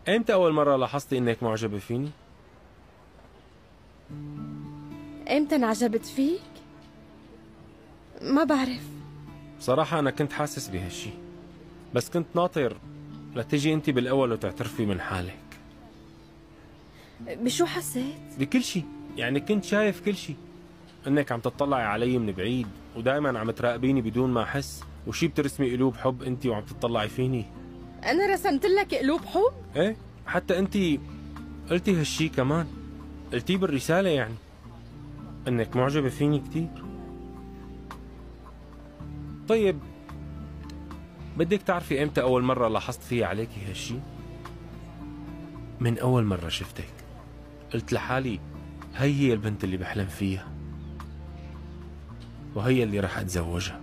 امتى اول مرة لاحظتي انك معجبة فيني؟ امتى انعجبت فيك؟ ما بعرف. بصراحة انا كنت حاسس بهالشي، بس كنت ناطر لتجي انت بالاول وتعترفي من حالك. بشو حسيت؟ بكل شي، يعني كنت شايف كل شي، انك عم تطلعي علي من بعيد ودائما عم تراقبيني بدون ما احس، وشي بترسمي قلوب حب انت وعم تطلعي فيني. انا رسمت لك قلوب حب؟ ايه، حتى انت قلتي هالشي كمان، قلتيه بالرسالة، يعني انك معجبة فيني كتير. طيب بدك تعرفي امتى اول مرة لاحظت فيها عليكي هالشي؟ من اول مرة شفتك قلت لحالي هي البنت اللي بحلم فيها، وهي اللي رح اتزوجها،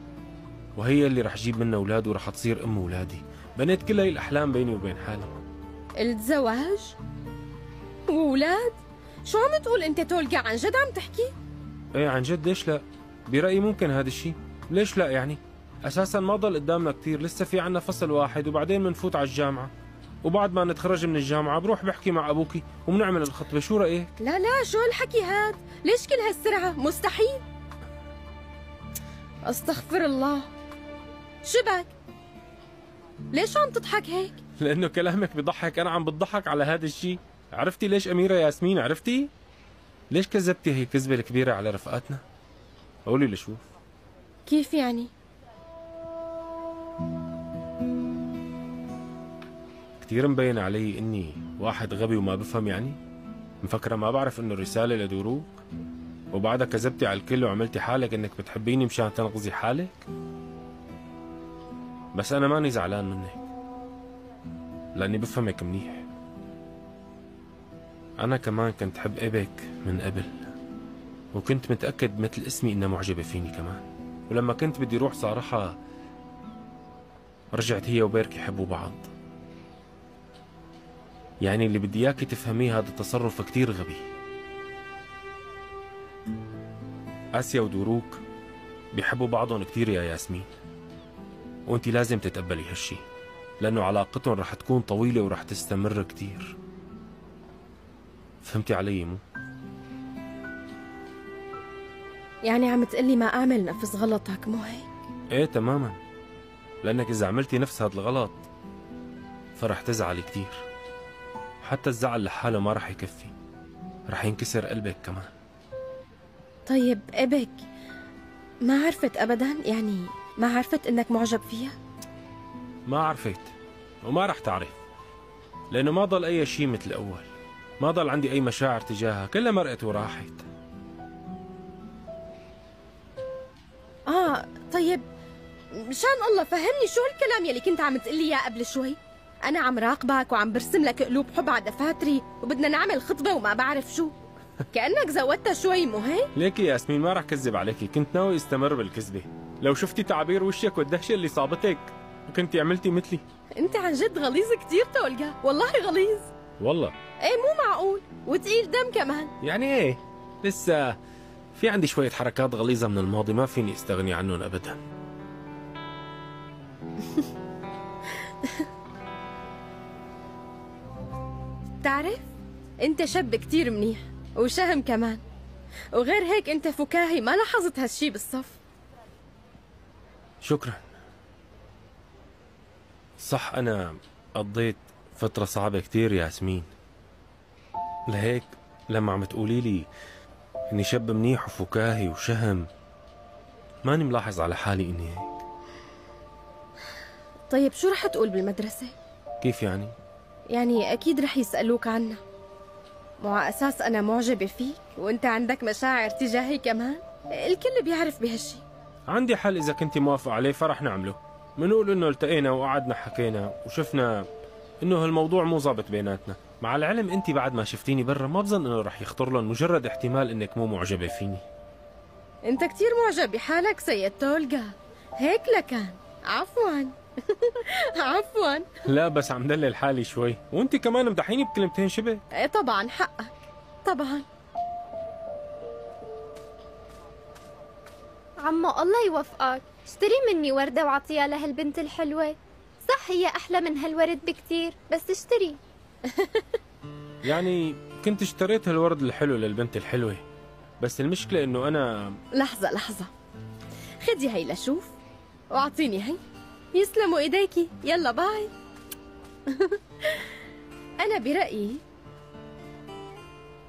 وهي اللي رح اجيب منها اولاد ورح تصير ام اولادي. بنيت كل هاي الاحلام بيني وبين حالي. الزواج؟ وولاد؟ شو عم تقول انت تولقى؟ عن جد عم تحكي؟ ايه عن جد، ليش لا؟ برأيي ممكن هذا الشيء، ليش لا يعني؟ اساسا ما ضل قدامنا كثير، لسه في عنا فصل واحد وبعدين بنفوت على الجامعة، وبعد ما نتخرج من الجامعة بروح بحكي مع ابوكي وبنعمل الخطبة، شو رأيك؟ لا لا، شو هالحكي هاد؟ ليش كل هالسرعة؟ مستحيل. استغفر الله. شبك؟ ليش عم تضحك هيك؟ لانه كلامك بضحك، انا عم بضحك على هذا الشيء. عرفتي ليش اميرة ياسمين؟ عرفتي؟ ليش كذبتي هي الكذبة الكبيرة على رفقاتنا؟ قولي لي شوف. كيف يعني؟ كثير مبين علي اني واحد غبي وما بفهم، يعني مفكرة ما بعرف انه الرسالة لدروك، وبعدها كذبتي على الكل وعملتي حالك انك بتحبيني مشان تنقذي حالك. بس انا ماني زعلان منك، لاني بفهمك منيح. انا كمان كنت حب ابك من قبل، وكنت متأكد مثل اسمي انها معجبة فيني كمان، ولما كنت بدي روح صراحة رجعت هي وبيرك يحبوا بعض. يعني اللي بدي اياكي تفهميه، هذا التصرف كتير غبي. آسيا ودروك بيحبوا بعضهم كتير يا ياسمين، وانتي لازم تتقبلي هالشي، لأنه علاقتهم رح تكون طويلة ورح تستمر كتير. فهمتي علي مو؟ يعني عم تقلي ما أعمل نفس غلطك، مو هيك؟ ايه تماما، لأنك إذا عملتي نفس هذا الغلط فرح تزعلي كتير، حتى الزعل لحاله ما رح يكفي، رح ينكسر قلبك كمان. طيب إبك ما عرفت أبدا؟ يعني ما عرفت إنك معجب فيها؟ ما عرفت وما رح تعرف، لأنه ما ضل أي شيء مثل الأول، ما ضل عندي أي مشاعر تجاهها، كلها مرقت وراحت. طيب مشان الله فهمني شو هالكلام يلي كنت عم تقلي اياه قبل شوي؟ أنا عم راقبك وعم برسم لك قلوب حب على دفاتري وبدنا نعمل خطبة وما بعرف شو، كأنك زودتها شوي، مو هيك؟ ليكي يا ياسمين ما رح كذب عليكي، كنت ناوي استمر بالكذبة. لو شفتي تعابير وشك والدهشة اللي صابتك كنتي عملتي مثلي. أنت عن جد غليظ كتير تولقى، والله غليظ. والله؟ إيه مو معقول، وتقيل دم كمان. يعني ايه، لسه في عندي شوية حركات غليظة من الماضي ما فيني استغني عنهم أبدا. بتعرف انت شاب كتير منيح وشهم كمان، وغير هيك انت فكاهي، ما لاحظت هالشي بالصف. شكرا. صح أنا قضيت فترة صعبة كتير ياسمين، لهيك لما عم تقولي لي إني شاب منيح وفكاهي وشهم ماني ملاحظ على حالي إني هيك. طيب شو رح تقول بالمدرسة؟ كيف يعني؟ يعني أكيد رح يسألوك عنا، مو على أساس أنا معجبة فيك وأنت عندك مشاعر تجاهي كمان؟ الكل بيعرف بهالشي. عندي حل إذا كنتي موافقة عليه فرح نعمله، منقول إنه التقينا وقعدنا حكينا وشفنا إنه هالموضوع مو ظابط بيناتنا. مع العلم أنت بعد ما شفتيني برا ما بظن إنه رح يخطر لهم مجرد احتمال إنك مو معجبة فيني. أنت كتير معجب بحالك سيد تولقى، هيك لكان. عفواً. عفواً. لا بس عم دلل حالي شوي، وأنت كمان مدحيني بكلمتين شبه. ايه طبعاً حقك، طبعاً. عمو الله يوفقك، اشتري مني وردة وعطيها لهالبنت الحلوة. صح هي أحلى من هالورد بكتير، بس اشتري. يعني كنت اشتريت هالورد الحلو للبنت الحلوة، بس المشكلة انه انا... لحظة لحظة، خدي هي لشوف واعطيني هي. يسلموا ايديكي، يلا باي. انا برأيي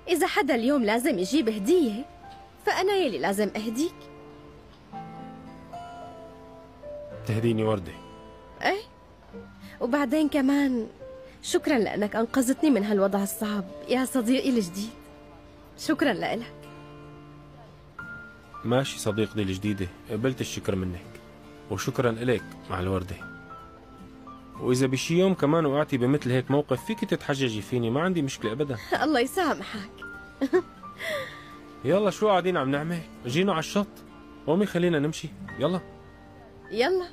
اذا حدا اليوم لازم يجيب هدية فانا يلي لازم اهديك. تهديني وردة؟ ايه، وبعدين كمان شكرا لانك انقذتني من هالوضع الصعب يا صديقي الجديد. شكرا لك. ماشي صديقتي الجديدة، قبلت الشكر منك، وشكرا إليك مع الوردة. وإذا بشي يوم كمان وقعتي بمثل هيك موقف فيك تتحججي فيني، ما عندي مشكلة أبدا. الله يسامحك. يلا شو قاعدين عم نعمل؟ جينا على الشط، قومي خلينا نمشي، يلا. يلا.